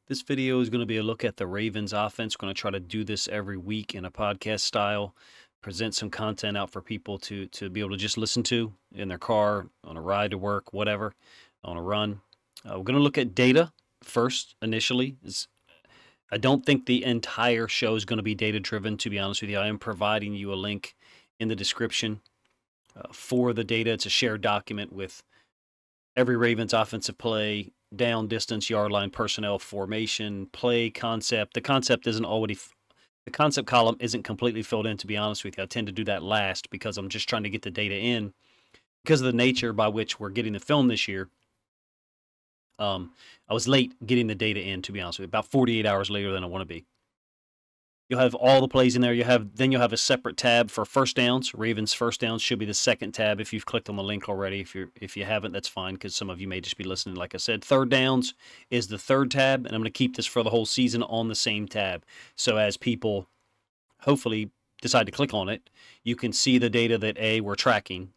This video is going to be a look at the Ravens offense. Going to try to do this every week in a podcast style, present some content out for people to be able to just listen to in their car, on a ride to work, whatever, on a run. We're going to look at data first initially. I don't think the entire show is going to be data driven, to be honest with you. I am providing you a link in the description for the data. It's a shared document with every Ravens offensive play, down, distance, yard line, personnel, formation, play, concept. The concept column isn't completely filled in, to be honest with you. I tend to do that last because I'm just trying to get the data in because of the nature by which we're getting the film this year. I was late getting the data in, to be honest with you, about 48 hours later than I want to be. You'll have all the plays in there. Then you'll have a separate tab for first downs. Ravens first downs should be the second tab if you've clicked on the link already. If you haven't, that's fine because some of you may just be listening. Like I said, third downs is the third tab, and I'm going to keep this for the whole season on the same tab. So as people hopefully decide to click on it, you can see the data that we're tracking.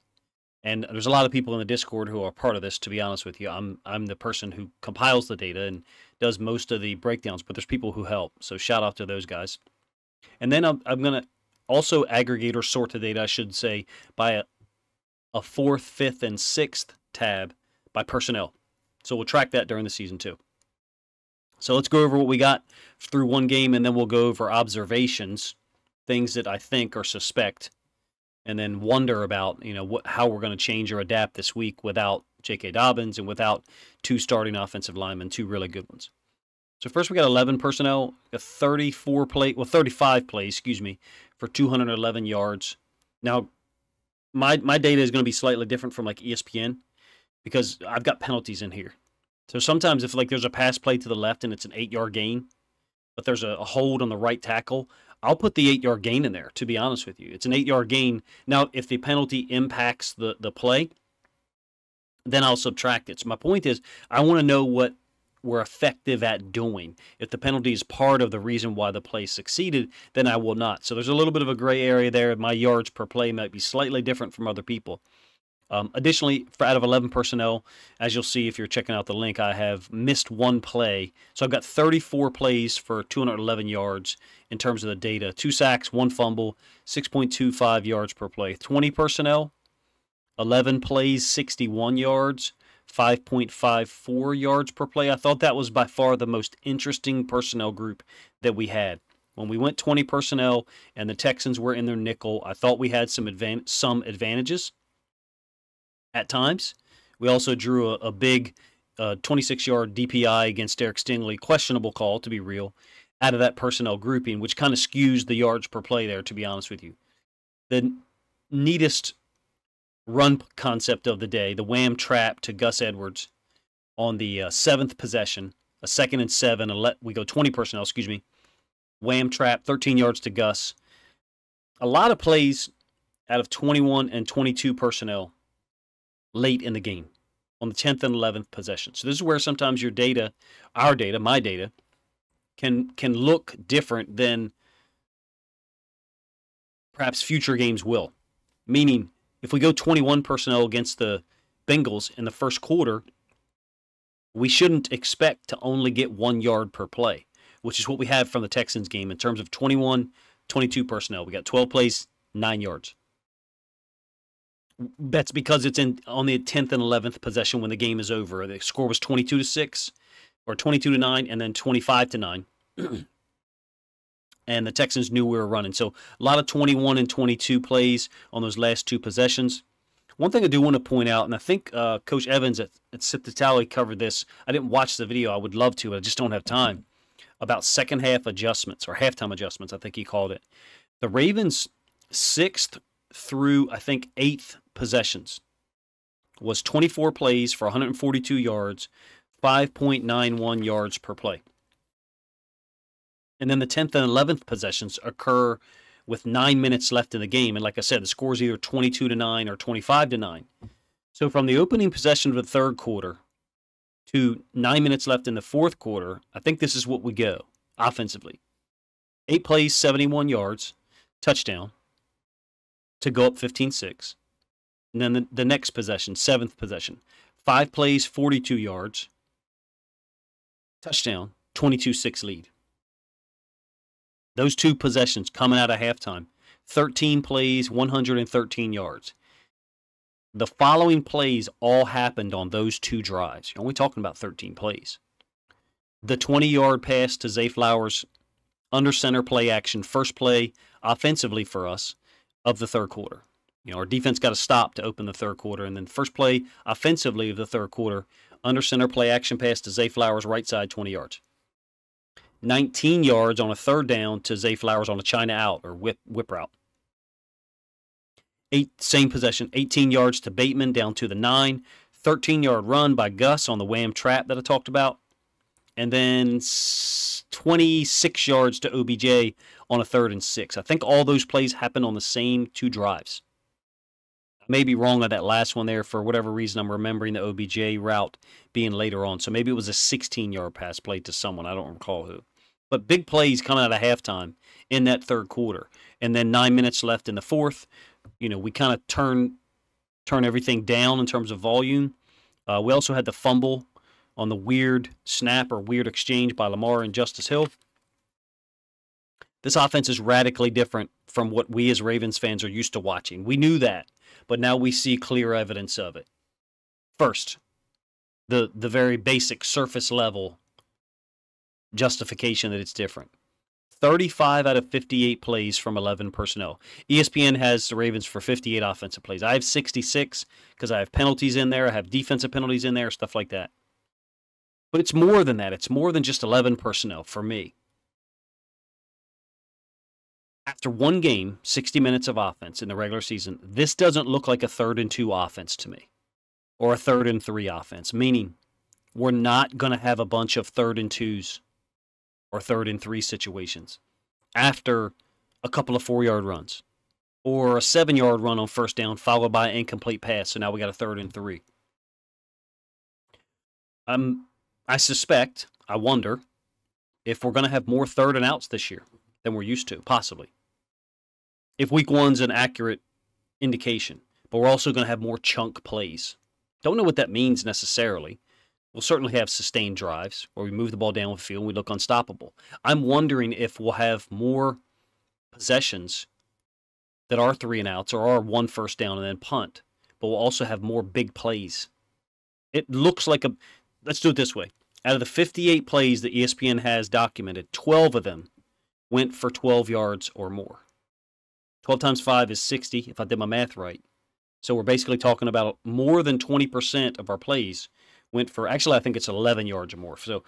And there's a lot of people in the Discord who are part of this, to be honest with you. I'm the person who compiles the data and does most of the breakdowns, but there's people who help. So shout out to those guys. And then I'm going to also aggregate or sort the data, I should say, by a fourth, fifth, and sixth tab by personnel. So we'll track that during the season too. So let's go over what we got through one game, and then we'll go over observations, things that I think or suspect, and then wonder about, how we're going to change or adapt this week without J.K. Dobbins and without two starting offensive linemen, two really good ones. So first we got 11 personnel, a 35 plays, for 211 yards. Now, my data is going to be slightly different from like ESPN because I've got penalties in here. So sometimes if like there's a pass play to the left and it's an 8-yard gain, but there's a hold on the right tackle, I'll put the 8-yard gain in there, to be honest with you. It's an 8-yard gain. Now, if the penalty impacts the play, then I'll subtract it. So my point is I want to know what we're effective at doing. If the penalty is part of the reason why the play succeeded, then I will not. So there's a little bit of a gray area there. My yards per play might be slightly different from other people. Additionally, out of 11 personnel, as you'll see if you're checking out the link, I have missed one play. So I've got 34 plays for 211 yards in terms of the data. 2 sacks, 1 fumble, 6.25 yards per play. 20 personnel, 11 plays, 61 yards. 5.54 yards per play. I thought that was by far the most interesting personnel group that we had. When we went 20 personnel and the Texans were in their nickel, I thought we had some advantages at times. We also drew a big 26-yard DPI against Derek Stingley, questionable call to be real, out of that personnel grouping, which kind of skews the yards per play there, to be honest with you. The neatest run concept of the day, the wham trap to Gus Edwards on the 7th possession, a 2nd and 7, we go 20 personnel, wham trap, 13 yards to Gus. A lot of plays out of 21 and 22 personnel late in the game on the 10th and 11th possession. So this is where sometimes your data, our data, my data, can look different than perhaps future games will. Meaning, if we go 21 personnel against the Bengals in the first quarter, we shouldn't expect to only get 1 yard per play, which is what we have from the Texans game in terms of 21, 22 personnel. We got 12 plays, 9 yards. That's because it's on the 10th and 11th possession when the game is over. The score was 22-6 or 22-9 and then 25-9. And the Texans knew we were running. So a lot of 21 and 22 plays on those last 2 possessions. One thing I do want to point out, and I think Coach Evans at Cincinnati covered this. I didn't watch the video. I would love to, but I just don't have time. About second half adjustments or halftime adjustments, I think he called it. The Ravens' 6th through, I think, 8th possessions was 24 plays for 142 yards, 5.91 yards per play. And then the 10th and 11th possessions occur with 9 minutes left in the game. And like I said, the score is either 22-9 or 25-9. So from the opening possession of the third quarter to 9 minutes left in the fourth quarter, I think this is what we go offensively. 8 plays, 71 yards, touchdown to go up 15-6. And then the next possession, 7th possession, 5 plays, 42 yards, touchdown 22-6 lead. Those two possessions coming out of halftime, 13 plays, 113 yards. The following plays all happened on those two drives. You're only talking about 13 plays. The 20-yard pass to Zay Flowers, under center play action, first play offensively for us of the third quarter. Our defense got to stop to open the third quarter, and then first play offensively of the third quarter, under center play action pass to Zay Flowers, right side, 20 yards. 19 yards on a third down to Zay Flowers on a China out or whip route. Same possession, 18 yards to Bateman down to the 9, 13-yard run by Gus on the wham trap that I talked about, and then 26 yards to OBJ on a 3rd and 6. I think all those plays happened on the same two drives. I may be wrong on that last one there. For whatever reason, I'm remembering the OBJ route being later on. So maybe it was a 16-yard pass play to someone. I don't recall who. But big plays coming out of halftime in that third quarter. And then 9 minutes left in the fourth. We kind of turn everything down in terms of volume. We also had the fumble on the weird snap or weird exchange by Lamar and Justice Hill. This offense is radically different from what we as Ravens fans are used to watching. We knew that, but now we see clear evidence of it. First, the very basic surface level justification that it's different. 35 out of 58 plays from 11 personnel. ESPN has the Ravens for 58 offensive plays. I have 66 because I have penalties in there. I have defensive penalties in there, stuff like that. But it's more than that. It's more than just 11 personnel for me. After one game, 60 minutes of offense in the regular season, this doesn't look like a 3rd and 2 offense to me, or a 3rd and 3 offense, meaning we're not going to have a bunch of 3rd and 2s or 3rd and 3 situations after a couple of 4-yard runs or a 7-yard run on first down followed by an incomplete pass. So now we got a 3rd and 3. I suspect, I wonder, if we're going to have more 3rd and outs this year than we're used to, possibly. If week one's an accurate indication, but we're also going to have more chunk plays. Don't know what that means necessarily. We'll certainly have sustained drives where we move the ball down the field and we look unstoppable. I'm wondering if we'll have more possessions that are 3 and outs or are 1 first down and then punt, but we'll also have more big plays. It looks like let's do it this way. Out of the 58 plays that ESPN has documented, 12 of them went for 12 yards or more. 12 times 5 is 60, if I did my math right. So we're basically talking about more than 20% of our plays went for, actually I think it's 11 yards or more. So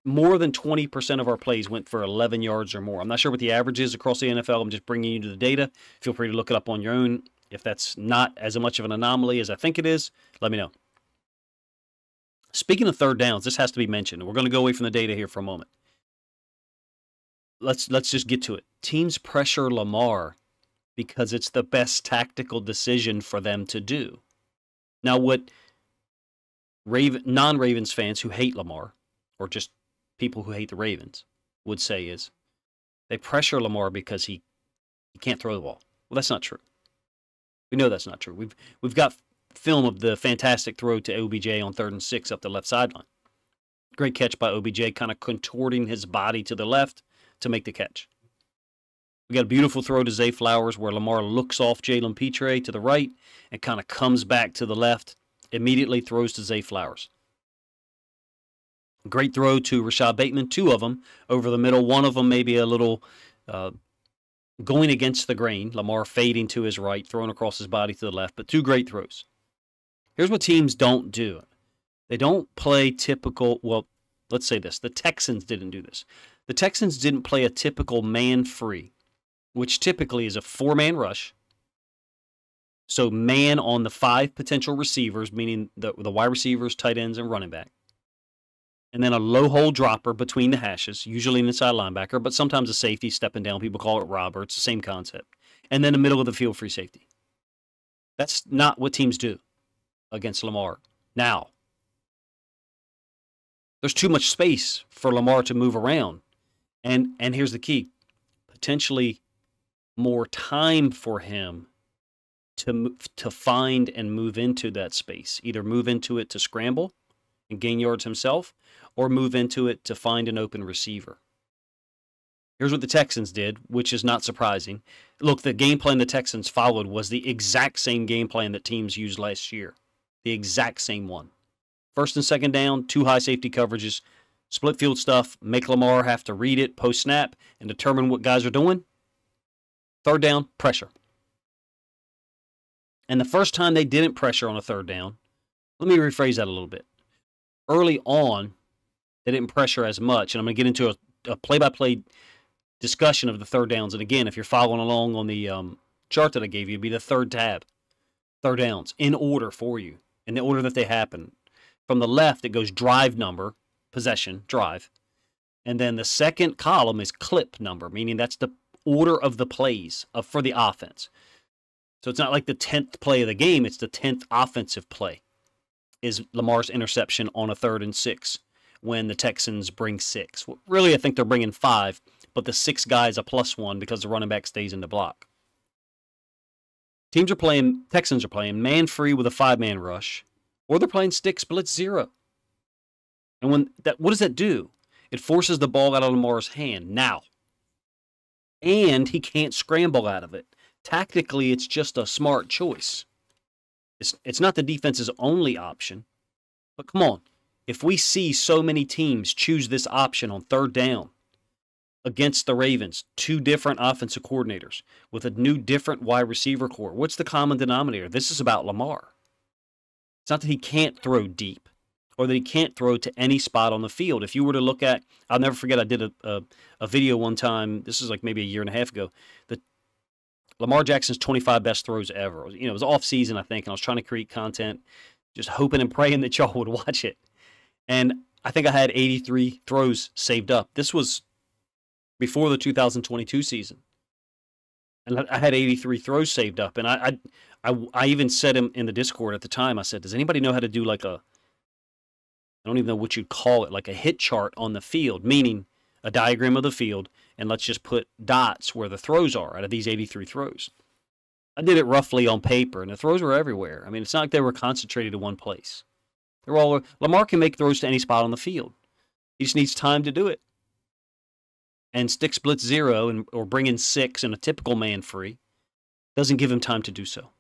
more than 20% of our plays went for 11 yards or more. I'm not sure what the average is across the NFL. I'm just bringing you to the data. Feel free to look it up on your own. If that's not as much of an anomaly as I think it is, let me know. Speaking of 3rd downs, this has to be mentioned. We're going to go away from the data here for a moment. Let's just get to it. Teams pressure Lamar because it's the best tactical decision for them to do. Now, what non-Ravens fans who hate Lamar, or just people who hate the Ravens, would say is they pressure Lamar because he can't throw the ball. Well, that's not true. We know that's not true. We've got film of the fantastic throw to OBJ on 3rd and 6 up the left sideline. Great catch by OBJ, kind of contorting his body to the left to make the catch. We got a beautiful throw to Zay Flowers where Lamar looks off Jalen Petre to the right and kind of comes back to the left, immediately throws to Zay Flowers. Great throw to Rashad Bateman, 2 of them over the middle. One of them maybe a little going against the grain. Lamar fading to his right, throwing across his body to the left, but 2 great throws. Here's what teams don't do. They don't play typical, well, let's say this. The Texans didn't do this. The Texans didn't play a typical man-free, which typically is a 4-man rush. So man on the 5 potential receivers, meaning the wide receivers, tight ends, and running back. And then a low hole dropper between the hashes, usually an inside linebacker, but sometimes a safety stepping down. People call it robber. It's the same concept. And then a middle of the field free safety. That's not what teams do against Lamar. Now, there's too much space for Lamar to move around. And here's the key. Potentially more time for him to find and move into that space. Either move into it to scramble and gain yards himself, or move into it to find an open receiver. Here's what the Texans did, which is not surprising. Look, the game plan the Texans followed was the exact same game plan that teams used last year. The exact same one. First and second down, 2 high safety coverages, split field stuff, make Lamar have to read it post-snap and determine what guys are doing. Third down, pressure. And the first time they didn't pressure on a third down, let me rephrase that a little bit. Early on, they didn't pressure as much, and I'm going to get into a play-by-play discussion of the third downs. And again, if you're following along on the chart that I gave you, it'd be the third tab. Third downs, in order for you, in the order that they happen. From the left, it goes drive number, possession, drive. And then the second column is clip number, meaning that's the order of the plays for the offense. So it's not like the 10th play of the game, it's the 10th offensive play is Lamar's interception on a 3rd and 6 when the Texans bring 6. Well, really, I think they're bringing 5, but the 6 guy is a +1 because the running back stays in the block. Texans are playing man-free with a 5-man rush, or they're playing stick split 0. And what does that do? It forces the ball out of Lamar's hand now. And he can't scramble out of it. Tactically, it's just a smart choice. It's not the defense's only option. But come on, if we see so many teams choose this option on third down against the Ravens, 2 different offensive coordinators with a new different wide receiver core, what's the common denominator? This is about Lamar. It's not that he can't throw deep or that he can't throw to any spot on the field. If you were to look at, I'll never forget, I did a video one time, this is like maybe a year and a half ago, Lamar Jackson's 25 best throws ever. It was off season, I think, and I was trying to create content, just hoping and praying that y'all would watch it. And I think I had 83 throws saved up. This was before the 2022 season. And I had 83 throws saved up. And I even said in the Discord at the time, I said, does anybody know how to do like I don't even know what you'd call it, like a hit chart on the field, meaning a diagram of the field, and let's just put dots where the throws are out of these 83 throws. I did it roughly on paper, and the throws were everywhere. I mean, it's not like they were concentrated in one place. Lamar can make throws to any spot on the field. He just needs time to do it. And stick split 0 or bring in 6 in a typical man free doesn't give him time to do so.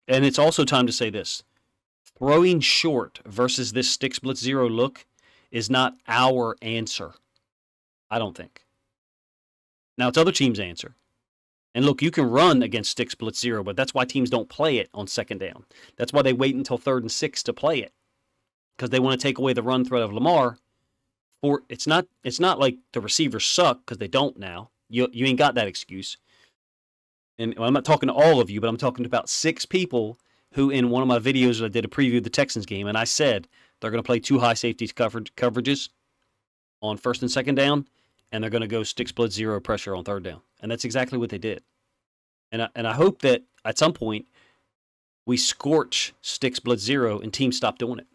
And it's also time to say this. Throwing short versus this stick split 0 look is not our answer. I don't think. Now, it's other teams' answer. And look, you can run against stick split 0, but that's why teams don't play it on second down. That's why they wait until 3rd and 6 to play it. Because they want to take away the run threat of Lamar. It's not like the receivers suck, because they don't now. You ain't got that excuse. And I'm not talking to all of you, but I'm talking to about 6 people who, in one of my videos, I did a preview of the Texans game, and I said they're going to play 2 high safety coverages on 1st and 2nd down, and they're going to go stick split 0 pressure on 3rd down. And that's exactly what they did. And I hope that at some point we scorch stick split 0 and teams stop doing it.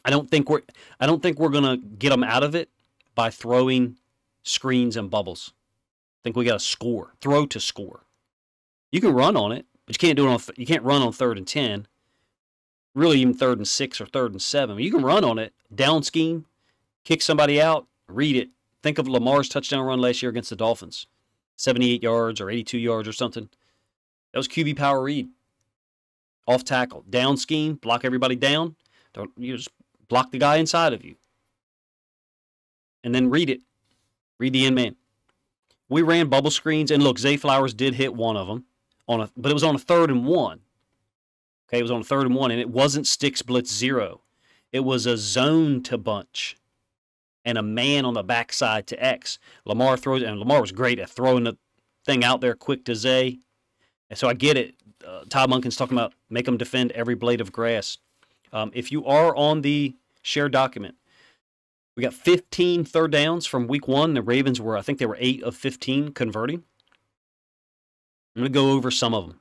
I don't think we're going to get them out of it by throwing screens and bubbles. I think we got to score, throw to score. You can run on it, but you can't do it you can't run on 3rd and 10. Really, even 3rd and 6 or 3rd and 7. You can run on it, down scheme, kick somebody out, read it. Think of Lamar's touchdown run last year against the Dolphins. 78 yards or 82 yards or something. That was QB power read. Off tackle. Down scheme. Block everybody down. You just block the guy inside of you. And then read it. Read the end man. We ran bubble screens. And look, Zay Flowers did hit one of them. But it was on a 3rd and 1. Okay, it was on a 3rd and 1. And it wasn't stick split 0. It was a zone to bunch. And a man on the backside to X. Lamar throws, and Lamar was great at throwing the thing out there quick to Zay. And so I get it. Todd Monken's talking about make them defend every blade of grass. If you are on the shared document, we got 15 third downs from week 1. The Ravens I think they were 8 of 15 converting. I'm going to go over some of them.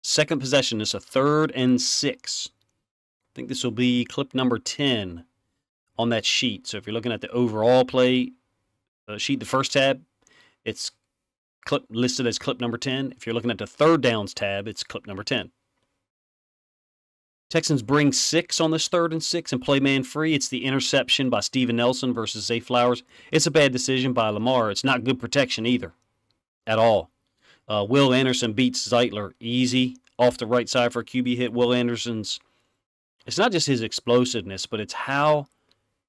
Second possession is a 3rd and 6. I think this will be clip number 10. On that sheet. So if you're looking at the overall play sheet, the first tab, it's listed as clip number 10. If you're looking at the 3rd downs tab, it's clip number 10. Texans bring 6 on this 3rd and 6 and play man free. It's the interception by Steven Nelson versus Zay Flowers. It's a bad decision by Lamar. It's not good protection either at all. Will Anderson beats Zeitler easy off the right side for a QB hit. Will Anderson's, it's not just his explosiveness, but it's how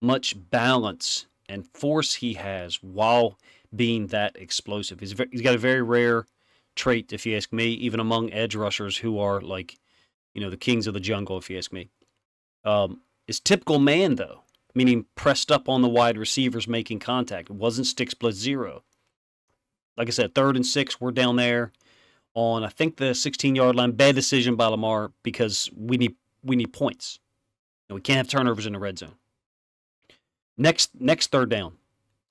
much balance and force he has while being that explosive. He's got a very rare trait, if you ask me, even among edge rushers who are like, the kings of the jungle, if you ask me. It's typical man, though, meaning pressed up on the wide receivers making contact. It wasn't stick split 0. Like I said, 3rd and 6, we're down there on, I think, the 16-yard line. Bad decision by Lamar because we need points. And we can't have turnovers in the red zone. Next 3rd down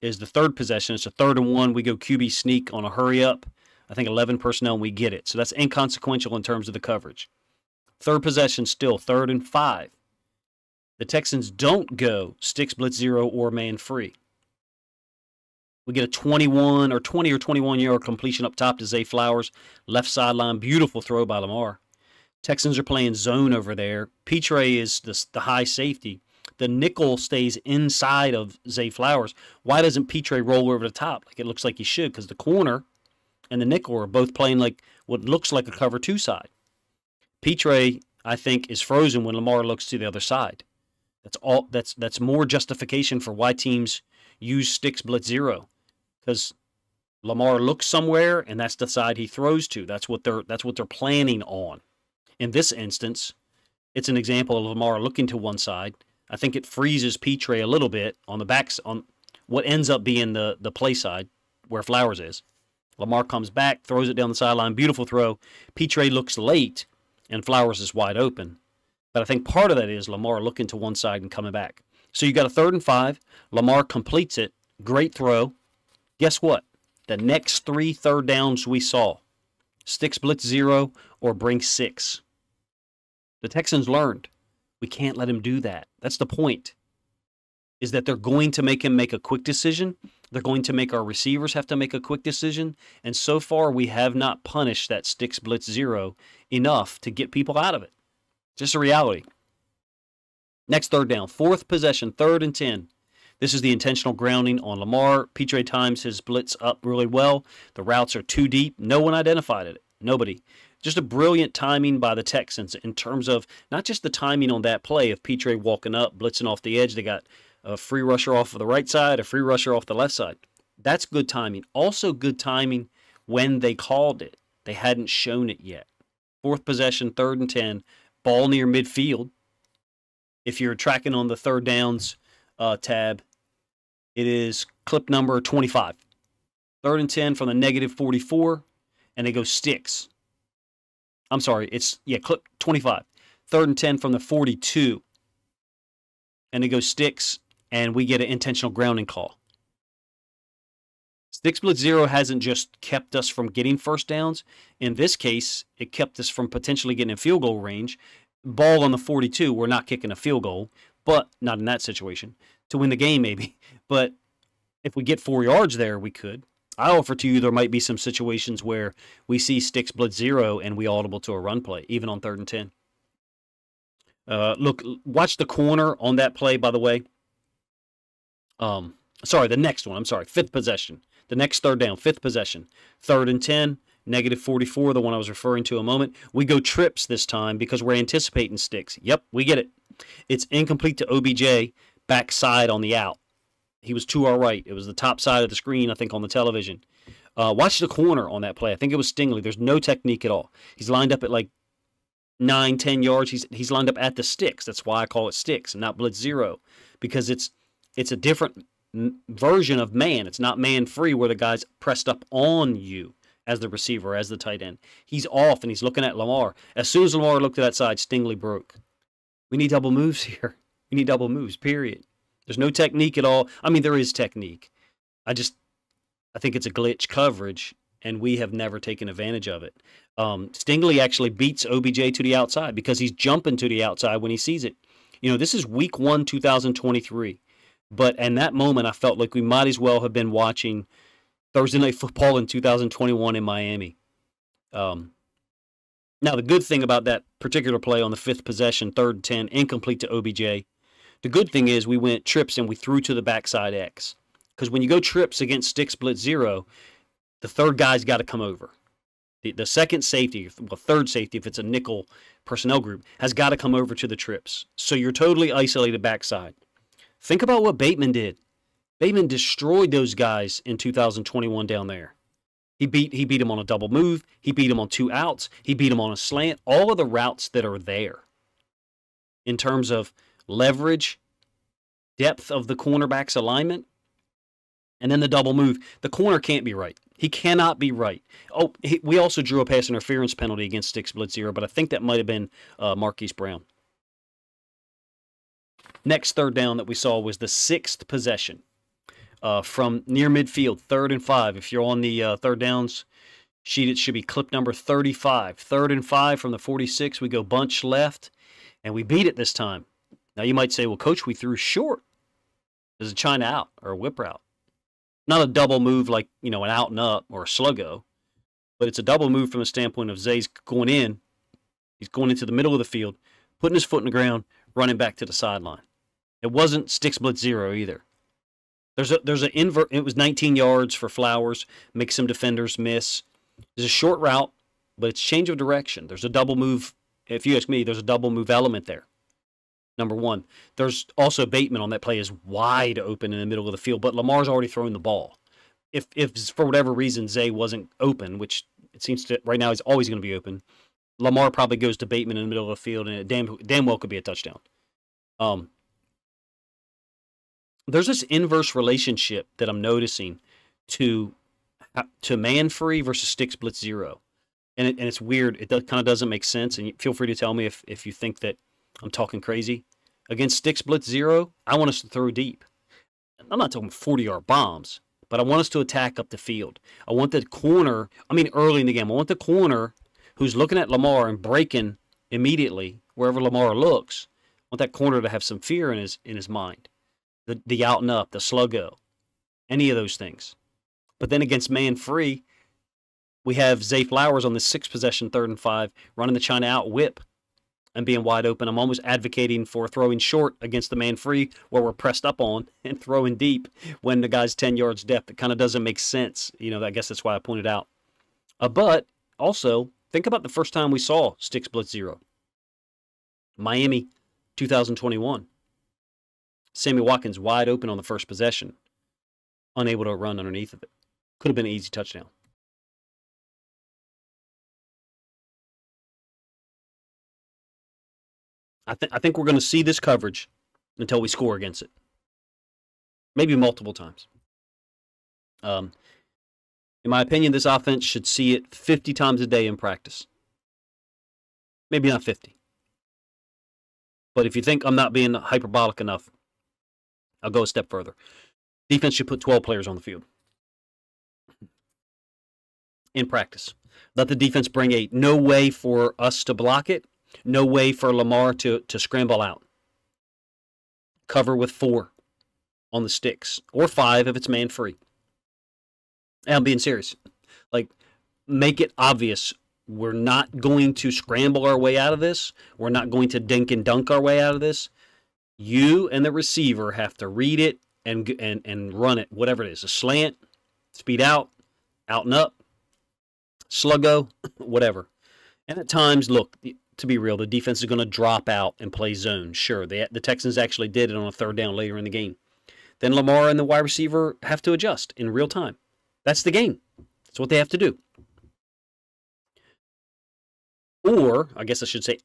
is the 3rd possession. It's a 3rd and 1. We go QB sneak on a hurry up. I think 11 personnel, and we get it. So that's inconsequential in terms of the coverage. 3rd possession, still 3rd and 5. The Texans don't go stick split 0 or man free. We get a 20 or 21-yard completion up top to Zay Flowers. Left sideline, beautiful throw by Lamar. Texans are playing zone over there. Pitre is the high safety. The nickel stays inside of Zay Flowers. Why doesn't Pitre roll over the top like it looks like he should? Because the corner and the nickel are both playing like what looks like a cover 2 side. Pitre, I think, is frozen when Lamar looks to the other side. That's more justification for why teams use stick split 0, because Lamar looks somewhere and that's the side he throws to. That's what they're planning on. In this instance, it's an example of Lamar looking to one side. I think it freezes Pitre a little bit on the backs on what ends up being the play side where Flowers is. Lamar comes back, throws it down the sideline, beautiful throw. Pitre looks late and Flowers is wide open. But I think part of that is Lamar looking to one side and coming back. So you got a 3rd and 5. Lamar completes it. Great throw. Guess what? The next 3 3rd downs we saw, stick split 0 or bring 6. The Texans learned we can't let him do that. That's the point, is that they're going to make him make a quick decision. They're going to make our receivers have to make a quick decision. And so far, we have not punished that stick split 0 enough to get people out of it. Just a reality. Next 3rd down, 4th possession, 3rd and 10. This is the intentional grounding on Lamar. Pitre times his blitz up really well. The routes are too deep. No one identified it. Nobody. Just a brilliant timing by the Texans in terms of not just the timing on that play of Pitre walking up, blitzing off the edge. They got a free rusher off of the right side, a free rusher off the left side. That's good timing. Also good timing when they called it. They hadn't shown it yet. 4th possession, 3rd and 10. Ball near midfield. If you're tracking on the 3rd downs tab, it is clip number 25. 3rd and 10 from the negative 44, and they go sticks. I'm sorry, clip 25. 3rd and 10 from the 42, and they go sticks, and we get an intentional grounding call. Stick split 0 hasn't just kept us from getting 1st downs. In this case, it kept us from potentially getting in field goal range. Ball on the 42, we're not kicking a field goal, but not in that situation. To win the game, maybe. But if we get 4 yards there, we could. I offer to you there might be some situations where we see stick split 0 and we audible to a run play, even on 3rd and 10. Look, watch the corner on that play, by the way. The next one. 5th possession. The next 3rd down, 5th possession. 3rd and 10, negative 44, the one I was referring to a moment. We go trips this time because we're anticipating sticks. Yep, we get it. It's incomplete to OBJ, backside on the out. He was to our right. It was the top side of the screen, I think, on the television. Watch the corner on that play. I think it was Stingley. There's no technique at all. He's lined up at like 9, 10 yards. He's lined up at the sticks. That's why I call it sticks and not blitz 0, because it's a different version of man. It's not man free where the guy's pressed up on you as the receiver, as the tight end. He's off and he's looking at Lamar. As soon as Lamar looked to that side, Stingley broke. We need double moves here. We need double moves, period. There's no technique at all. I mean, there is technique. I think it's a glitch coverage, and we have never taken advantage of it. Stingley actually beats OBJ to the outside because he's jumping to the outside when he sees it. This is week 1, 2023. But in that moment, I felt like we might as well have been watching Thursday Night Football in 2021 in Miami. Now, the good thing about that particular play on the 5th possession, 3rd and 10, incomplete to OBJ, the good thing is we went trips and we threw to the backside X. Because when you go trips against stick split 0, the third guy's got to come over. The second safety, well, third safety, if it's a nickel personnel group, has got to come over to the trips. So you're totally isolated backside. Think about what Bateman did. Bateman destroyed those guys in 2021 down there. He beat him on a double move. He beat him on 2 outs. He beat him on a slant. All of the routes that are there in terms of leverage, depth of the cornerback's alignment, and then the double move. The corner can't be right. He cannot be right. Oh, we also drew a pass interference penalty against stick split 0, but I think that might have been Marquise Brown. Next third down that we saw was the 6th possession from near midfield, 3rd and 5. If you're on the third downs sheet, it should be clip number 35. 3rd and 5 from the 46. We go bunch left, and we beat it this time. Now you might say, well, Coach, we threw short. There's a China out or a whip route. Not a double move like, an out and up or a sluggo, but it's a double move from the standpoint of Zay's going in. He's going into the middle of the field, putting his foot in the ground, running back to the sideline. It wasn't stick split 0 either. There's an invert. It was 19 yards for Flowers, makes some defenders miss. There's a short route, but it's change of direction. There's a double move. If you ask me, there's a double move element there. Number one. There's also Bateman on that play is wide open in the middle of the field, but Lamar's already thrown the ball. If for whatever reason Zay wasn't open, which it seems to right now he's always going to be open, Lamar probably goes to Bateman in the middle of the field, and it damn well could be a touchdown. There's this inverse relationship that I'm noticing to man free versus stick split 0, and it's weird. It kind of doesn't make sense, and feel free to tell me if you think that I'm talking crazy. Against stick split 0, I want us to throw deep. I'm not talking 40-yard bombs, but I want us to attack up the field. I want the corner, early in the game, I want the corner who's looking at Lamar and breaking immediately wherever Lamar looks. I want that corner to have some fear in his mind. The out and up, the sluggo, any of those things. But then against man free, we have Zay Flowers on the 6th possession, 3rd and 5, running the China out whip and being wide open. I'm almost advocating for throwing short against the man free where we're pressed up on and throwing deep when the guy's 10 yards depth. It kind of doesn't make sense. I guess that's why I pointed out. But also, think about the first time we saw stick split 0. Miami, 2021. Sammy Watkins wide open on the first possession, unable to run underneath of it. Could have been an easy touchdown. I think we're going to see this coverage until we score against it. Maybe multiple times. In my opinion, this offense should see it 50 times a day in practice. Maybe not 50. But if you think I'm not being hyperbolic enough, I'll go a step further. Defense should put 12 players on the field in practice. Let the defense bring no way for us to block it, no way for Lamar to scramble out. Cover with 4 on the sticks, or 5 if it's man-free. And I'm being serious. Make it obvious. We're not going to scramble our way out of this. We're not going to dink and dunk our way out of this. You and the receiver have to read it and run it, whatever it is. A slant, speed out and up, sluggo, whatever. And at times, look, to be real, the defense is going to drop out and play zone. Sure, the Texans actually did it on a 3rd down later in the game. Then Lamar and the wide receiver have to adjust in real time. That's the game. That's what they have to do. Or, I guess I should say,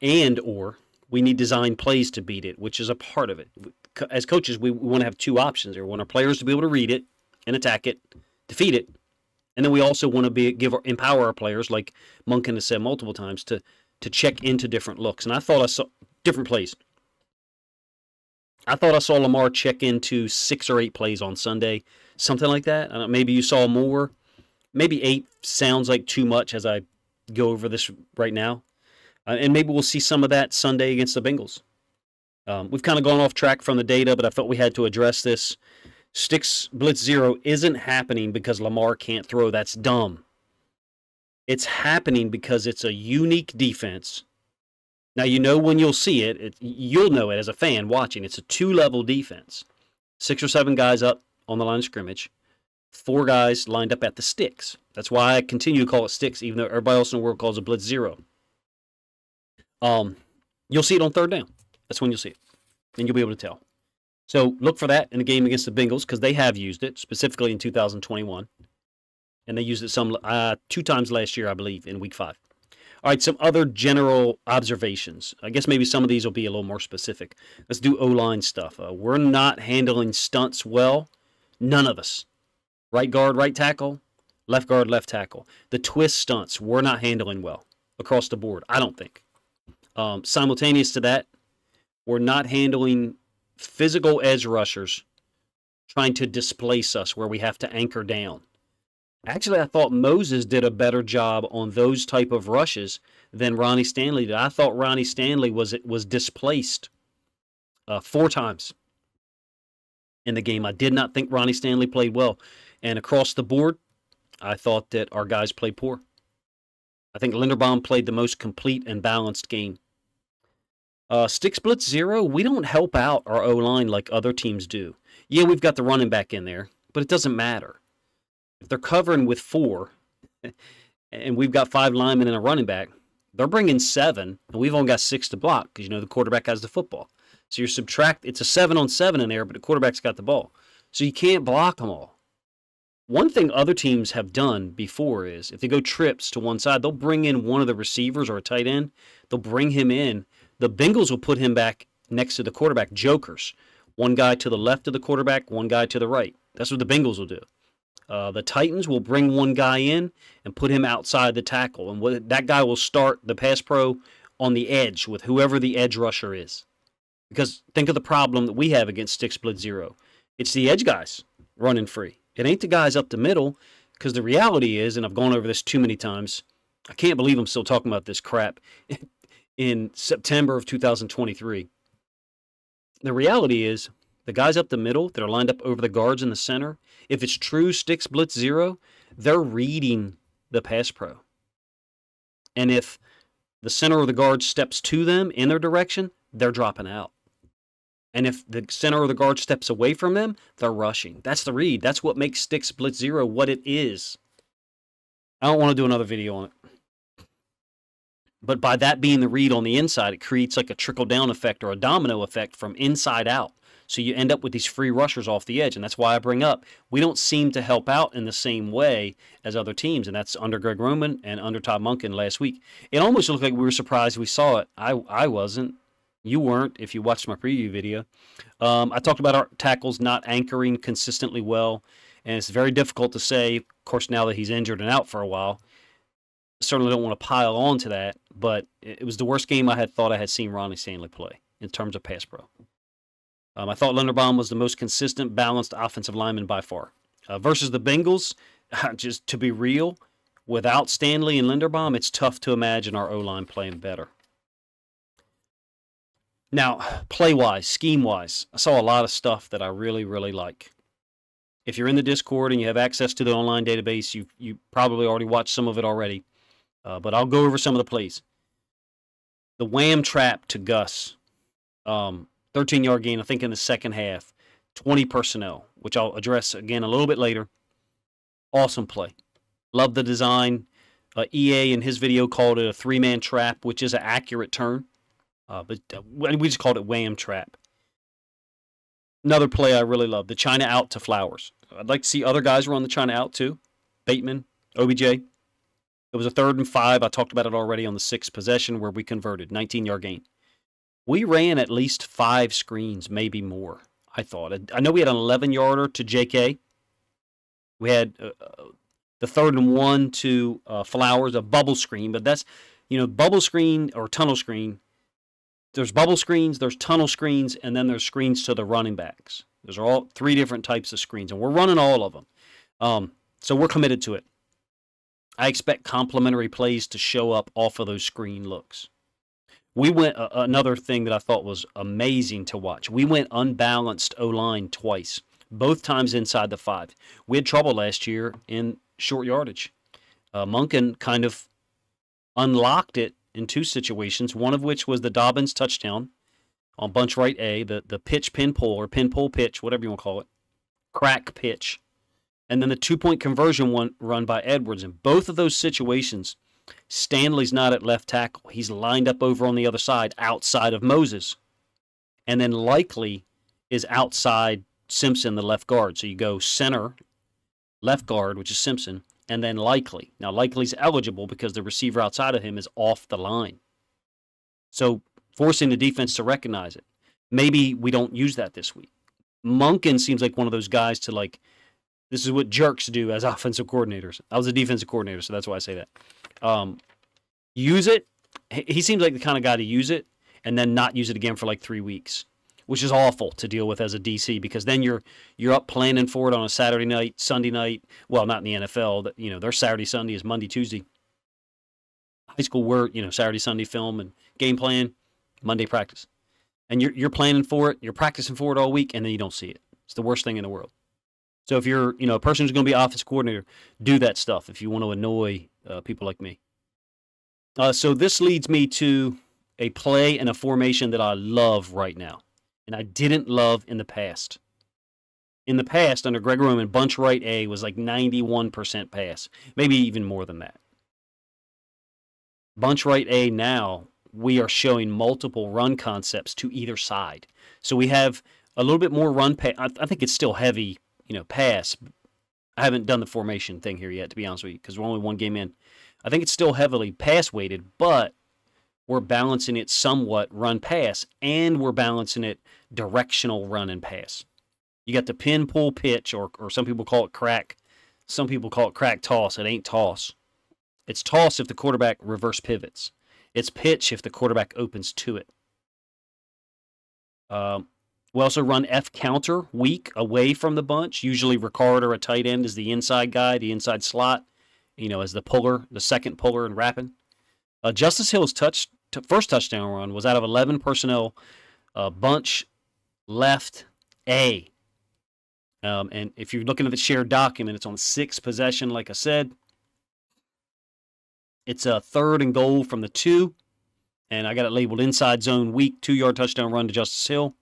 or we need design plays to beat it, which is a part of it. As coaches, we want to have 2 options. We want our players to be able to read it and attack it, defeat it, and then we also want to empower our players, like Monken has said multiple times, to check into different looks. And I thought I saw different plays. I thought I saw Lamar check into 6 or 8 plays on Sunday, something like that. Maybe you saw more. Maybe 8 sounds like too much as I go over this right now. And maybe we'll see some of that Sunday against the Bengals. We've kind of gone off track from the data, but I felt we had to address this. Sticks blitz 0 isn't happening because Lamar can't throw. That's dumb. It's happening because it's a unique defense. Now, you know when you'll see it, you'll know it as a fan watching. It's a two-level defense. 6 or 7 guys up on the line of scrimmage. 4 guys lined up at the sticks. That's why I continue to call it sticks, even though everybody else in the world calls it blitz zero. You'll see it on third down. That's when you'll see it. And you'll be able to tell. So look for that in the game against the Bengals because they have used it, specifically in 2021. And they used it 2 times last year, I believe, in Week 5. All right, some other general observations. I guess maybe some of these will be a little more specific. Let's do O-line stuff. We're not handling stunts well. None of us. Right guard, right tackle. Left guard, left tackle. The twist stunts, we're not handling well across the board, I don't think. Simultaneous to that, we're not handling physical edge rushers trying to displace us where we have to anchor down. Actually, I thought Moses did a better job on those type of rushes than Ronnie Stanley did. I thought Ronnie Stanley was displaced 4 times in the game. I did not think Ronnie Stanley played well. And across the board, I thought that our guys played poor. I think Linderbaum played the most complete and balanced game. Stick blitz zero, we don't help out our O-line like other teams do. Yeah, we've got the running back in there, but it doesn't matter. If they're covering with 4, and we've got 5 linemen and a running back, they're bringing 7, and we've only got 6 to block because, the quarterback has the football. So it's a 7-on-7 in there, but the quarterback's got the ball. So you can't block them all. One thing other teams have done before is if they go trips to one side, they'll bring in one of the receivers or a tight end. They'll bring him in. The Bengals will put him back next to the quarterback, jokers. One guy to the left of the quarterback, one guy to the right. That's what the Bengals will do. The Titans will bring one guy in and put him outside the tackle. And that guy will start the pass pro on the edge with whoever the edge rusher is. Because think of the problem that we have against stick split zero. It's the edge guys running free. It ain't the guys up the middle, because the reality is, and I've gone over this too many times, I can't believe I'm still talking about this crap in September of 2023. The reality is, the guys up the middle that are lined up over the guards in the center, if it's true sticks blitz zero, they're reading the pass pro. And if the center of the guard steps to them in their direction, they're dropping out. And if the center of the guard steps away from them, they're rushing. That's the read. That's what makes sticks blitz zero what it is. I don't want to do another video on it. But by that being the read on the inside, it creates like a trickle-down effect or a domino effect from inside out. So you end up with these free rushers off the edge. And that's why I bring up, we don't seem to help out in the same way as other teams. And that's under Greg Roman and under Todd Monken last week. It almost looked like we were surprised we saw it. I wasn't. You weren't if you watched my preview video. I talked about our tackles not anchoring consistently well, and it's very difficult to say, of course, now that he's injured and out for a while. Certainly don't want to pile on to that, but it was the worst game I had thought I had seen Ronnie Stanley play in terms of pass pro. I thought Linderbaum was the most consistent, balanced offensive lineman by far. Versus the Bengals, just to be real, without Stanley and Linderbaum, it's tough to imagine our O-line playing better. Now, play-wise, scheme-wise, I saw a lot of stuff that I really, really like. If you're in the Discord and you have access to the online database, you probably already watched some of it already. But I'll go over some of the plays. The wham trap to Gus. 13-yard gain, I think, in the second half. 20 personnel, which I'll address again a little bit later. Awesome play. Love the design. EA in his video called it a 3-man trap, which is an accurate term. But we just called it wham trap. Another play I really love, the China out to Flowers. I'd like to see other guys run the China out too. Bateman, OBJ. It was a 3rd and 5. I talked about it already on the 6th possession where we converted, 19-yard gain. We ran at least 5 screens, maybe more, I thought. I know we had an 11-yarder to JK. We had the 3rd and 1 to Flowers, a bubble screen. But that's, bubble screen or tunnel screen. There's bubble screens, there's tunnel screens, and then there's screens to the running backs. Those are all 3 different types of screens, and we're running all of them. So we're committed to it. I expect complementary plays to show up off of those screen looks. We went, another thing that I thought was amazing to watch, we went unbalanced O-line twice, both times inside the 5. We had trouble last year in short yardage. Monken kind of unlocked it in two situations, one of which was the Dobbins touchdown on bunch right A, the pitch pin pull or pin pull pitch, whatever you want to call it, crack pitch, and then the 2-point conversion one run by Edwards. In both of those situations, Stanley's not at left tackle. He's lined up over on the other side, outside of Moses. And then Likely is outside Simpson, the left guard. So you go center, left guard, which is Simpson, and then Likely. Now, Likely's eligible because the receiver outside of him is off the line. So forcing the defense to recognize it. Maybe we don't use that this week. Monken seems like one of those guys to like, this is what jerks do as offensive coordinators. I was a defensive coordinator, so that's why I say that. Use it. He seems like the kind of guy to use it and then not use it again for like 3 weeks, which is awful to deal with as a DC because then you're up planning for it on a Saturday night, Sunday night. Well, not in the NFL. Their Saturday, Sunday is Monday, Tuesday. High school, we're Saturday, Sunday film and game plan, Monday practice, and you're planning for it, you're practicing for it all week, and then you don't see it. It's the worst thing in the world. So if you're a person who's going to be offense coordinator, do that stuff if you want to annoy people like me. So this leads me to a play and a formation that I love right now, and I didn't love in the past. In the past, under Greg Roman, bunch right A was like 91% pass, maybe even more than that. Bunch right A now, we are showing multiple run concepts to either side. So we have a little bit more run pass. I think it's still heavy, pass. I haven't done the formation thing here yet, to be honest with you, because we're only one game in. I think it's still heavily pass-weighted, but we're balancing it somewhat run-pass, and we're balancing it directional run and pass. You got the pin, pull, pitch, or some people call it crack. Some people call it crack toss. It ain't toss. It's toss if the quarterback reverse pivots. It's pitch if the quarterback opens to it. We also run F counter weak away from the bunch. Usually Ricard or a tight end is the inside guy, the inside slot, as the puller, the second puller and wrapping. Justice Hill's first touchdown run was out of 11 personnel, bunch left A. And if you're looking at the shared document, it's on 6th possession, like I said. It's a 3rd and goal from the 2, and I got it labeled inside zone weak, 2-yard touchdown run to Justice Hill.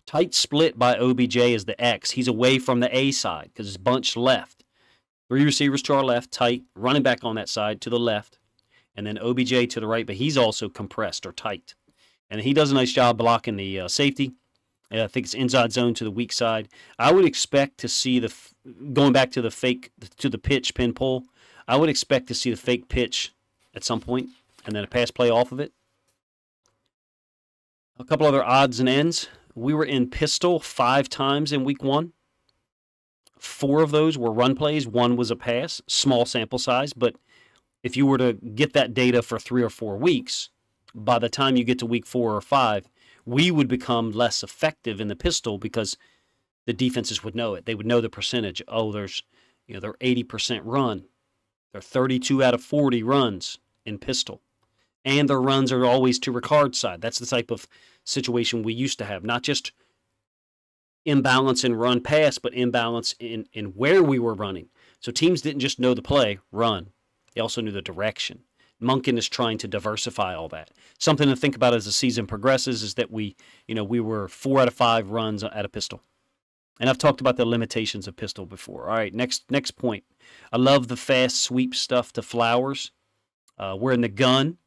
Tight split by OBJ is the X. He's away from the A side because it's bunch left. 3 receivers to our left, tight, running back on that side to the left, and then OBJ to the right, but he's also compressed or tight. And he does a nice job blocking the safety. I think it's inside zone to the weak side. I would expect to see going back to the pitch pin pull, I would expect to see the fake pitch at some point and then a pass play off of it. A couple other odds and ends. We were in pistol 5 times in week 1. 4 of those were run plays. 1 was a pass. Small sample size, but if you were to get that data for 3 or 4 weeks, by the time you get to week 4 or 5, we would become less effective in the pistol because the defenses would know it. They would know the percentage. Oh, they're 80% run. They're 32 out of 40 runs in pistol. And their runs are always to Ricard's side. That's the type of situation we used to have. Not just imbalance in run pass, but imbalance in where we were running. So teams didn't just know the play, run. They also knew the direction. Monken is trying to diversify all that. Something to think about as the season progresses is that we were 4 out of 5 runs at a pistol. And I've talked about the limitations of pistol before. All right, next point. I love the fast sweep stuff to Flowers. We're in the gun,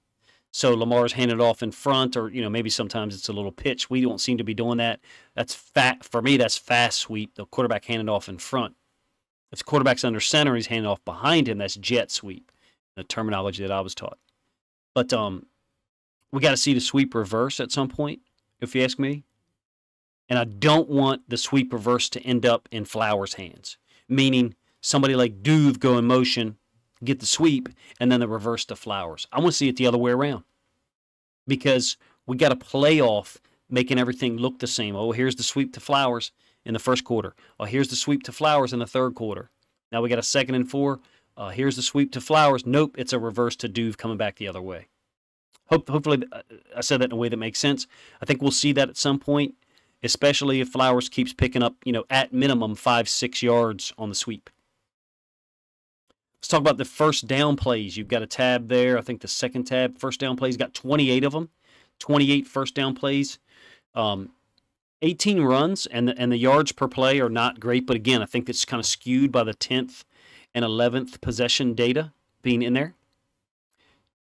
so Lamar's handed off in front, or maybe sometimes it's a little pitch. We don't seem to be doing that. That's for me. That's fast sweep. The quarterback handed off in front. If the quarterback's under center, he's handed off behind him. That's jet sweep, the terminology that I was taught. But we got to see the sweep reverse at some point, if you ask me. And I don't want the sweep reverse to end up in Flowers' hands, meaning somebody like Duve go in motion, get the sweep, and then the reverse to Flowers. I want to see it the other way around because we got to play off making everything look the same. Oh, here's the sweep to Flowers in the first quarter. Oh, here's the sweep to Flowers in the third quarter. Now we got a 2nd and 4. Here's the sweep to Flowers. Nope, it's a reverse to Duve coming back the other way. Hopefully, I said that in a way that makes sense. I think we'll see that at some point, especially if Flowers keeps picking up, at minimum 5-6 yards on the sweep. Let's talk about the first down plays. You've got a tab there. I think the second tab, first down plays, got 28 of them. 28 first down plays. 18 runs, and the yards per play are not great. But again, I think it's kind of skewed by the 10th and 11th possession data being in there.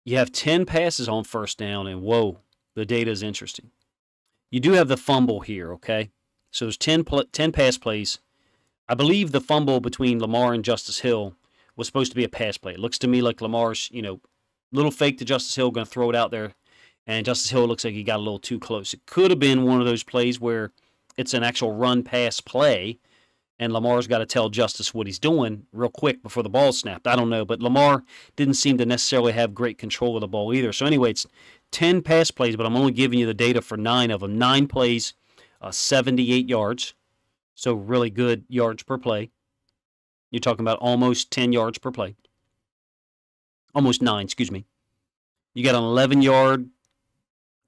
You have 10 passes on first down, and whoa, the data is interesting. You do have the fumble here, okay? So there's 10 pass plays. I believe the fumble between Lamar and Justice Hill was supposed to be a pass play. It looks to me like Lamar's, little fake to Justice Hill, going to throw it out there, and Justice Hill looks like he got a little too close. It could have been one of those plays where it's an actual run-pass play, and Lamar's got to tell Justice what he's doing real quick before the ball snapped. I don't know, but Lamar didn't seem to necessarily have great control of the ball either. So anyway, it's 10 pass plays, but I'm only giving you the data for 9 of them. 9 plays, 78 yards, so really good yards per play. You're talking about almost 10 yards per play. Almost 9, excuse me. You got an 11-yard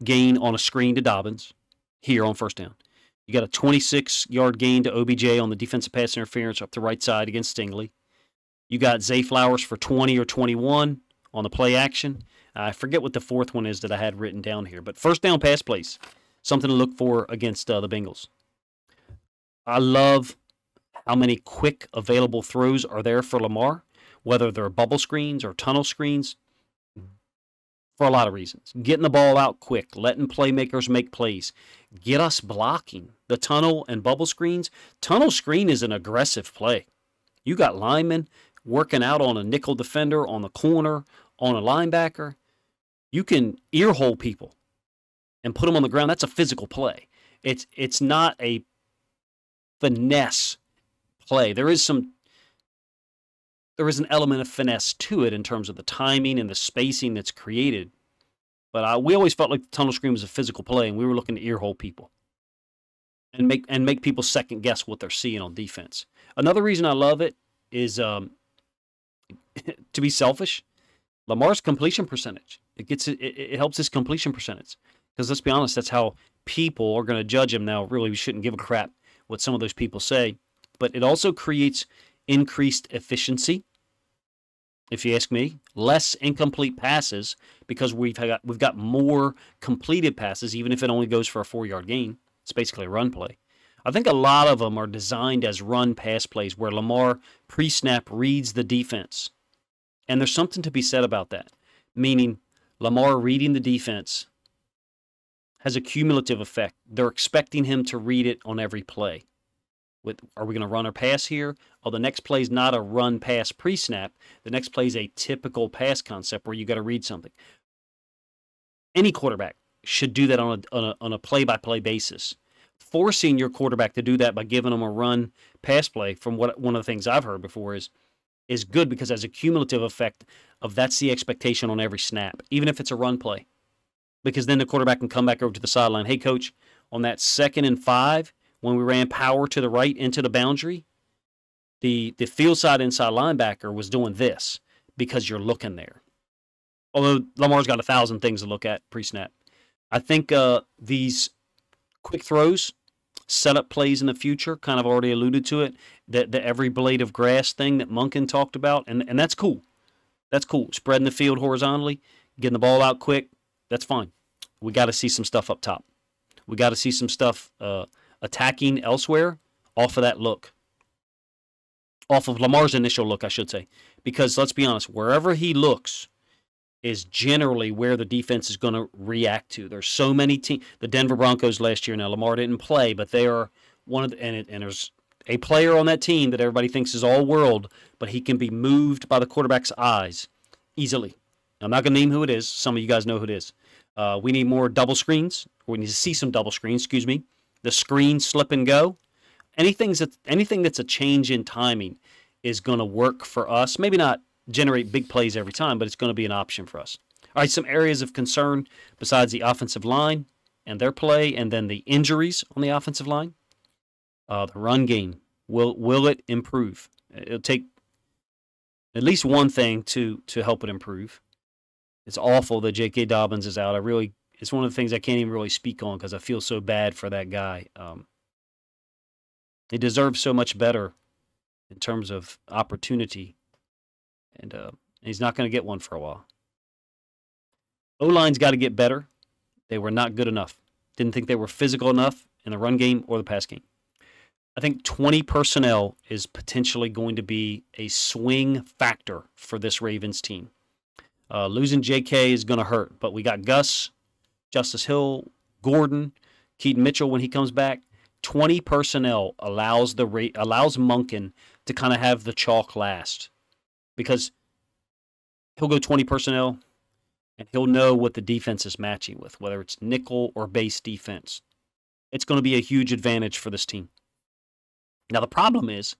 gain on a screen to Dobbins here on first down. You got a 26-yard gain to OBJ on the defensive pass interference up the right side against Stingley. You got Zay Flowers for 20 or 21 on the play action. I forget what the fourth one is that I had written down here. But first down pass plays, something to look for against the Bengals. I love how many quick available throws are there for Lamar, whether they're bubble screens or tunnel screens, for a lot of reasons. Getting the ball out quick, letting playmakers make plays, get us blocking. The tunnel and bubble screens, tunnel screen is an aggressive play. You got linemen working out on a nickel defender, on the corner, on a linebacker. You can earhole people and put them on the ground. That's a physical play. It's not a finesse play. There is an element of finesse to it in terms of the timing and the spacing that's created. But we always felt like the tunnel screen was a physical play, and we were looking to earhole people and make people second guess what they're seeing on defense. Another reason I love it is, to be selfish, Lamar's completion percentage. It helps his completion percentage, because let's be honest, that's how people are going to judge him now. Really, we shouldn't give a crap what some of those people say, but it also creates increased efficiency. If you ask me, less incomplete passes, because we've got more completed passes, even if it only goes for a 4-yard gain. It's basically a run play. I think a lot of them are designed as run pass plays where Lamar pre-snap reads the defense. And there's something to be said about that, meaning Lamar reading the defense has a cumulative effect. They're expecting him to read it on every play. Are we going to run or pass here? Oh, the next play is not a run-pass pre-snap. The next play is a typical pass concept where you got to read something. Any quarterback should do that on a play-by-play basis. Forcing your quarterback to do that by giving them a run-pass play, from one of the things I've heard before, is good, because as a cumulative effect of that's the expectation on every snap, even if it's a run play. Because then the quarterback can come back over to the sideline. Hey, coach, on that 2nd and 5, when we ran power to the right into the boundary, the field side inside linebacker was doing this because you're looking there. Although Lamar's got 1,000 things to look at pre-snap. I think these quick throws, setup plays in the future, kind of already alluded to it, the every blade of grass thing that Monken talked about, and that's cool. That's cool. Spreading the field horizontally, getting the ball out quick, that's fine. We got to see some stuff up top. We got to see some stuff attacking elsewhere off of that look. Off of Lamar's initial look, I should say. Because let's be honest, wherever he looks is generally where the defense is going to react to. There's so many teams. The Denver Broncos last year, now Lamar didn't play, but they are one of the, and there's a player on that team that everybody thinks is all world, but he can be moved by the quarterback's eyes easily. I'm not going to name who it is. Some of you guys know who it is. We need more double screens. We need to see some double screens, excuse me. The screen slip and go. Anything that's a change in timing is going to work for us. Maybe not generate big plays every time, but it's going to be an option for us. All right, some areas of concern besides the offensive line and their play, and then the injuries on the offensive line. The run game, will it improve? It'll take at least one thing to help it improve. It's awful that J.K. Dobbins is out. It's one of the things I can't even really speak on because I feel so bad for that guy. He deserves so much better in terms of opportunity. and he's not going to get one for a while. O-line's got to get better. They were not good enough. Didn't think they were physical enough in the run game or the pass game. I think 20 personnel is potentially going to be a swing factor for this Ravens team. Losing J.K. is going to hurt, but we got Gus, Justice Hill, Gordon, Keaton Mitchell when he comes back. 20 personnel allows Monken to kind of have the chalk last, because he'll go 20 personnel and he'll know what the defense is matching with, whether it's nickel or base defense. It's going to be a huge advantage for this team. Now, the problem is,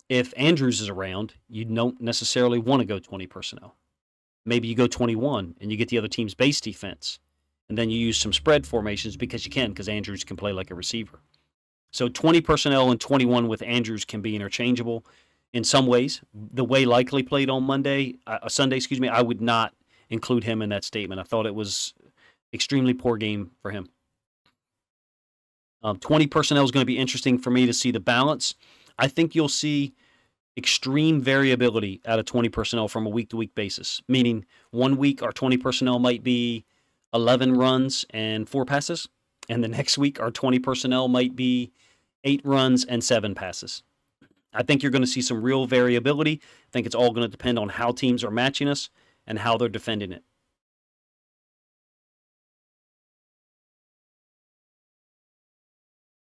if Andrews is around, you don't necessarily want to go 20 personnel. Maybe you go 21 and you get the other team's base defense, and then you use some spread formations because you can, because Andrews can play like a receiver. So 20 personnel and 21 with Andrews can be interchangeable in some ways. The way Likely played on Sunday, I would not include him in that statement. I thought it was extremely poor game for him. 20 personnel is going to be interesting for me to see the balance. I think you'll see extreme variability out of 20 personnel from a week-to-week basis, meaning 1 week our 20 personnel might be 11 runs and 4 passes, and the next week our 20 personnel might be 8 runs and 7 passes. I think you're going to see some real variability. I think it's all going to depend on how teams are matching us and how they're defending it.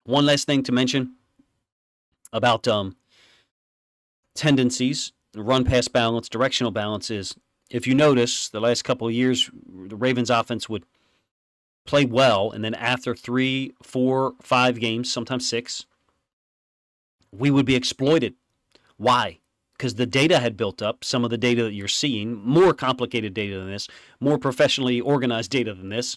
One last thing to mention about tendencies, run-pass balance, directional balance is, if you notice, the last couple of years, the Ravens offense would play well, and then after 3, 4, 5 games, sometimes 6, we would be exploited. Why? Because the data had built up, some of the data that you're seeing, more complicated data than this, more professionally organized data than this,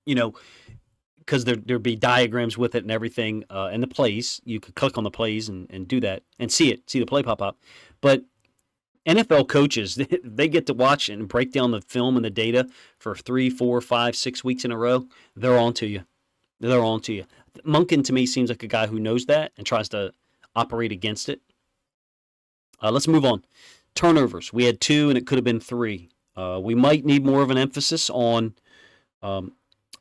because there'd be diagrams with it and everything, and the plays. You could click on the plays and do that and see the play pop up. But NFL coaches, they get to watch and break down the film and the data for 3, 4, 5, 6 weeks in a row. They're on to you. Monken, to me, seems like a guy who knows that and tries to operate against it. Let's move on. Turnovers. We had 2, and it could have been 3. We might need more of an emphasis on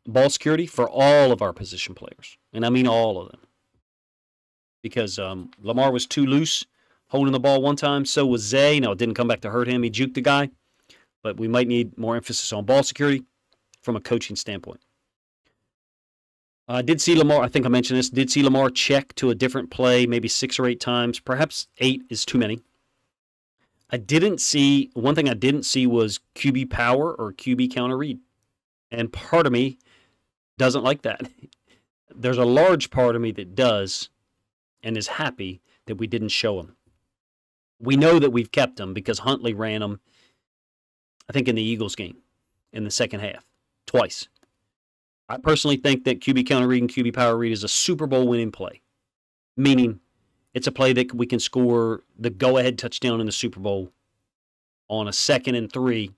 ball security for all of our position players, and I mean all of them, because Lamar was too loose holding the ball one time. So was Zay. Now, it didn't come back to hurt him. He juked the guy, but we might need more emphasis on ball security from a coaching standpoint. I did see Lamar, I think I mentioned this, did see Lamar check to a different play maybe 6 or 8 times. Perhaps 8 is too many. One thing I didn't see was QB power or QB counter read. And part of me doesn't like that. There's a large part of me that does and is happy that we didn't show him. We know that we've kept him because Huntley ran him, I think, in the Eagles game in the second half, twice. I personally think that QB counter read and QB power read is a Super Bowl winning play, meaning it's a play that we can score the go-ahead touchdown in the Super Bowl on a 2nd and 3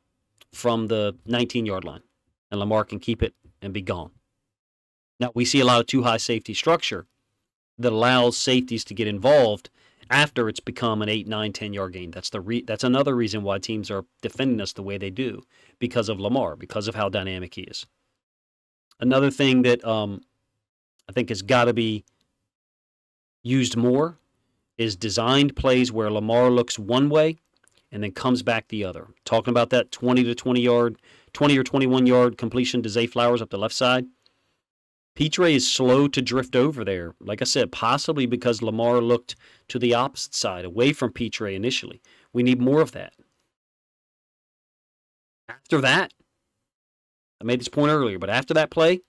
from the 19-yard line, and Lamar can keep it and be gone. Now, we see a lot of too high safety structure that allows safeties to get involved after it's become an 8, 9, 10-yard gain. That's another reason why teams are defending us the way they do, because of Lamar, because of how dynamic he is. Another thing that I think has got to be used more is designed plays where Lamar looks one way and then comes back the other. Talking about that 20 or 21-yard completion to Zay Flowers up the left side. Pitre is slow to drift over there. Like I said, possibly because Lamar looked to the opposite side, away from Pitre initially. We need more of that. After that, I made this point earlier, but after that play,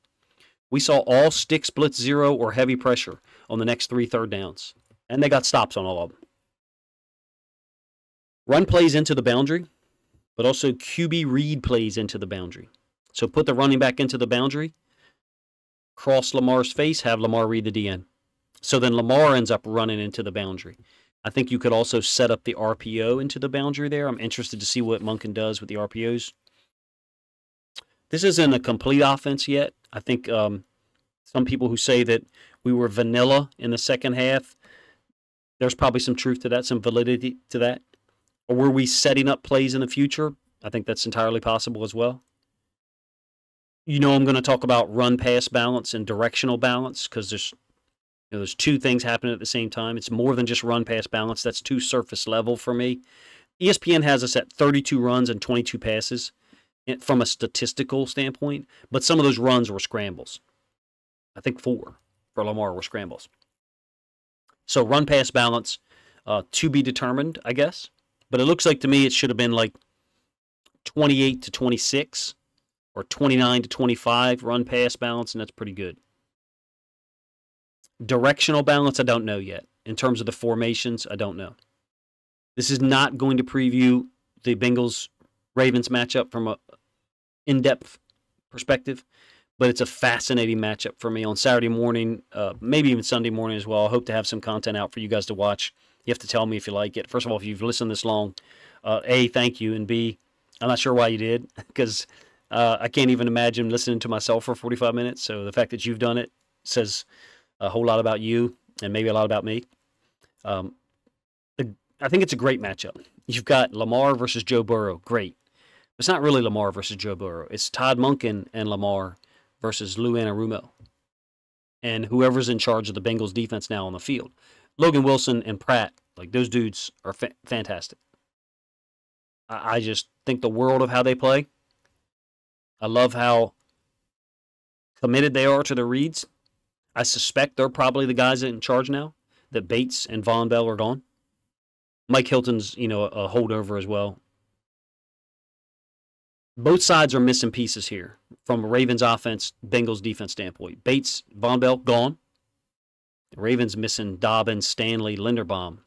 we saw all stick split 0 or heavy pressure on the next 3 third downs. And they got stops on all of them. Run plays into the boundary, but also QB read plays into the boundary. So put the running back into the boundary, cross Lamar's face, have Lamar read the DN. So then Lamar ends up running into the boundary. I think you could also set up the RPO into the boundary there. I'm interested to see what Monken does with the RPOs. This isn't a complete offense yet. I think some people who say that we were vanilla in the second half, there's probably some truth to that, some validity to that. Or were we setting up plays in the future? I think that's entirely possible as well. I'm going to talk about run-pass balance and directional balance because there's two things happening at the same time. It's more than just run-pass balance. That's too surface level for me. ESPN has us at 32 runs and 22 passes from a statistical standpoint, but some of those runs were scrambles. I think 4 for Lamar were scrambles. So run-pass balance to be determined, I guess. But it looks like to me it should have been like 28 to 26 or 29 to 25 run-pass balance, and that's pretty good. Directional balance, I don't know yet. In terms of the formations, I don't know. This is not going to preview the Bengals-Ravens matchup from an in-depth perspective, but it's a fascinating matchup for me on Saturday morning, maybe even Sunday morning as well. I hope to have some content out for you guys to watch. You have to tell me if you like it. First of all, if you've listened this long, A, thank you, and B, I'm not sure why you did, because I can't even imagine listening to myself for 45 minutes, so the fact that you've done it says a whole lot about you and maybe a lot about me. I think it's a great matchup. You've got Lamar versus Joe Burrow. Great. It's not really Lamar versus Joe Burrow. It's Todd Monken and Lamar versus Lou Anarumo and whoever's in charge of the Bengals defense now on the field. Logan Wilson and Pratt, like those dudes are fantastic. I just think the world of how they play. I love how committed they are to their reads. I suspect they're probably the guys in charge now, that Bates and Von Bell are gone. Mike Hilton's, a holdover as well. Both sides are missing pieces here from a Ravens offense, Bengals defense standpoint. Bates, Von Bell, gone. The Ravens missing Dobbins, Stanley, Linderbaum.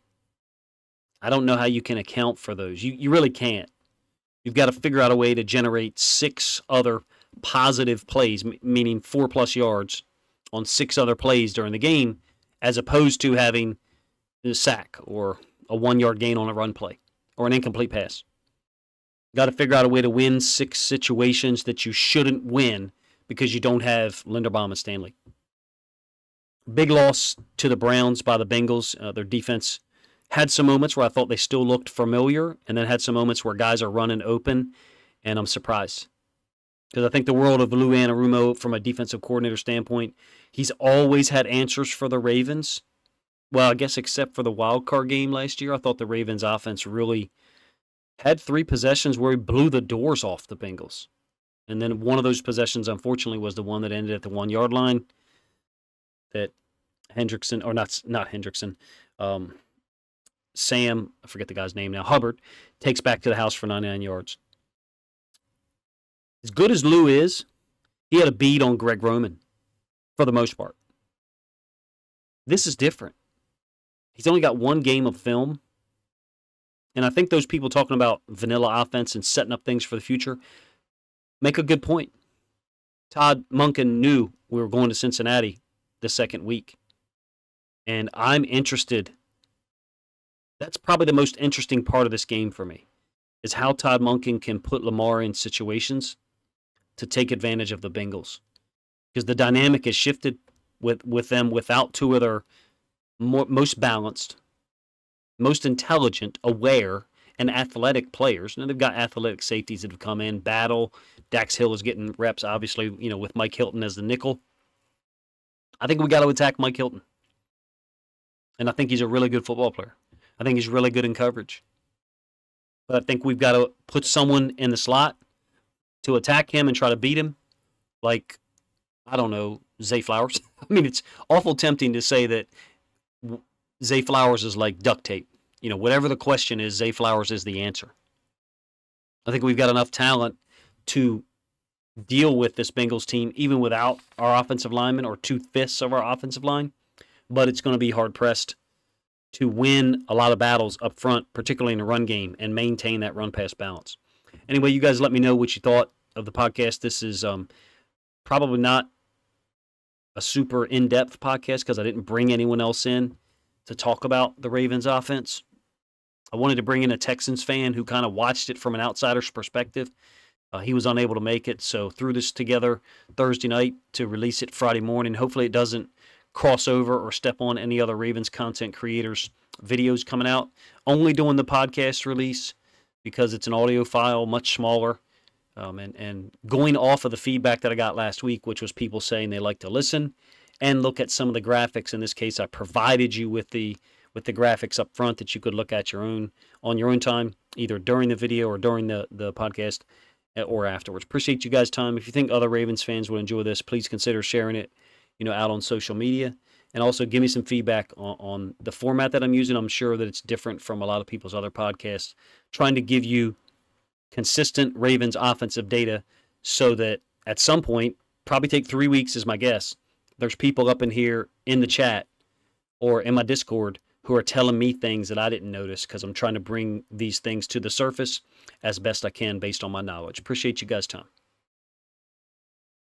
I don't know how you can account for those. You really can't. You've got to figure out a way to generate 6 other positive plays, meaning 4+ yards on 6 other plays during the game, as opposed to having a sack or a 1-yard gain on a run play or an incomplete pass. Got to figure out a way to win 6 situations that you shouldn't win because you don't have Linderbaum and Stanley. Big loss to the Browns by the Bengals. Their defense had some moments where I thought they still looked familiar, and then had some moments where guys are running open, and I'm surprised. Because I think the world of Lou Anarumo, from a defensive coordinator standpoint, he's always had answers for the Ravens. Well, I guess except for the wild card game last year, I thought the Ravens offense really had 3 possessions where he blew the doors off the Bengals. And then one of those possessions, unfortunately, was the one that ended at the 1-yard line that Hendrickson, or not Hendrickson, Sam, I forget the guy's name now, Hubbard, takes back to the house for 99 yards. As good as Lou is, he had a beat on Greg Roman for the most part. This is different. He's only got 1 game of film. And I think those people talking about vanilla offense and setting up things for the future make a good point. Todd Monken knew we were going to Cincinnati the second week. And I'm interested. That's probably the most interesting part of this game for me, is how Todd Monken can put Lamar in situations to take advantage of the Bengals. Because the dynamic has shifted with them without 2 of their most balanced, most intelligent, aware, and athletic players. Now, they've got athletic safeties that have come in. Battle. Dax Hill is getting reps, obviously, with Mike Hilton as the nickel. I think we got to attack Mike Hilton. And I think he's a really good football player. I think he's really good in coverage. But I think we've got to put someone in the slot to attack him and try to beat him, like, I don't know, Zay Flowers. I mean, it's awful tempting to say that Zay Flowers is like duct tape. Whatever the question is, Zay Flowers is the answer. I think we've got enough talent to deal with this Bengals team, even without our offensive linemen or 2/5 of our offensive line. But it's going to be hard-pressed to win a lot of battles up front, particularly in the run game, and maintain that run-pass balance. Anyway, you guys let me know what you thought of the podcast. This is probably not a super in-depth podcast because I didn't bring anyone else in to talk about the Ravens offense. I wanted to bring in a Texans fan who kind of watched it from an outsider's perspective. He was unable to make it, so threw this together Thursday night to release it Friday morning. Hopefully it doesn't cross over or step on any other Ravens content creators' videos coming out. Only doing the podcast release because it's an audio file, much smaller. And going off of the feedback that I got last week, which was people saying they like to listen and look at some of the graphics. In this case, I provided you with the graphics up front that you could look at on your own time, either during the video or during the podcast or afterwards. Appreciate you guys' time. If you think other Ravens fans would enjoy this, please consider sharing it, out on social media. And also give me some feedback on the format that I'm using. I'm sure that it's different from a lot of people's other podcasts. Trying to give you consistent Ravens offensive data so that at some point, probably take 3 weeks is my guess, there's people up in here in the chat or in my Discord who are telling me things that I didn't notice because I'm trying to bring these things to the surface as best I can based on my knowledge. Appreciate you guys' time.